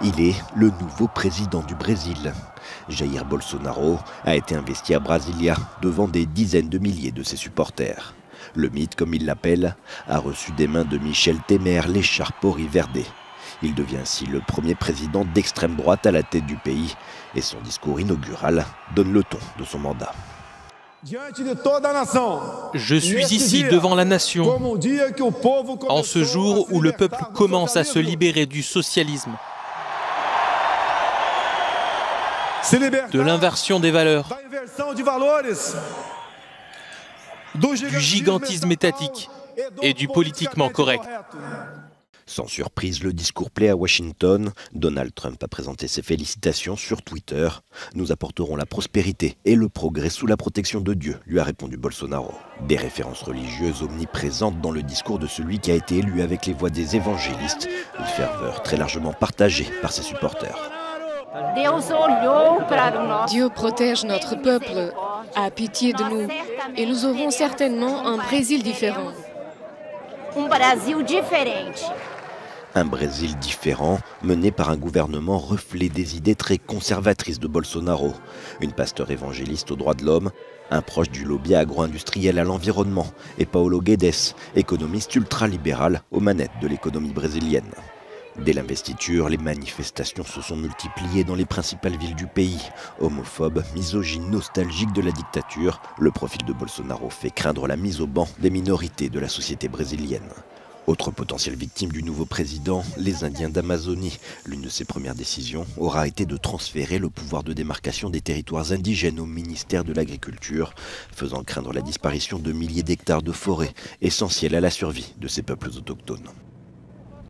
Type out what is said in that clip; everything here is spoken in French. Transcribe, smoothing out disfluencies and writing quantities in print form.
Il est le nouveau président du Brésil. Jair Bolsonaro a été investi à Brasilia devant des dizaines de milliers de ses supporters. Le mythe, comme il l'appelle, a reçu des mains de Michel Temer l'écharpe verde. Il devient ainsi le premier président d'extrême droite à la tête du pays et son discours inaugural donne le ton de son mandat. Je suis ici devant la nation, en ce jour où le peuple commence à se libérer du socialisme, de l'inversion des valeurs, du gigantisme étatique et du politiquement correct. Sans surprise, le discours plaît à Washington. Donald Trump a présenté ses félicitations sur Twitter. Nous apporterons la prospérité et le progrès sous la protection de Dieu, lui a répondu Bolsonaro. Des références religieuses omniprésentes dans le discours de celui qui a été élu avec les voix des évangélistes, une ferveur très largement partagée par ses supporters. Dieu protège notre peuple, a pitié de nous, et nous aurons certainement un Brésil différent. Un Brésil différent, mené par un gouvernement reflet des idées très conservatrices de Bolsonaro. Une pasteur évangéliste aux droits de l'homme, un proche du lobby agro-industriel à l'environnement, et Paulo Guedes, économiste ultralibéral aux manettes de l'économie brésilienne. Dès l'investiture, les manifestations se sont multipliées dans les principales villes du pays. Homophobes, misogynes, nostalgiques de la dictature, le profil de Bolsonaro fait craindre la mise au ban des minorités de la société brésilienne. Autre potentielle victime du nouveau président, les Indiens d'Amazonie. L'une de ses premières décisions aura été de transférer le pouvoir de démarcation des territoires indigènes au ministère de l'Agriculture, faisant craindre la disparition de milliers d'hectares de forêts, essentiels à la survie de ces peuples autochtones.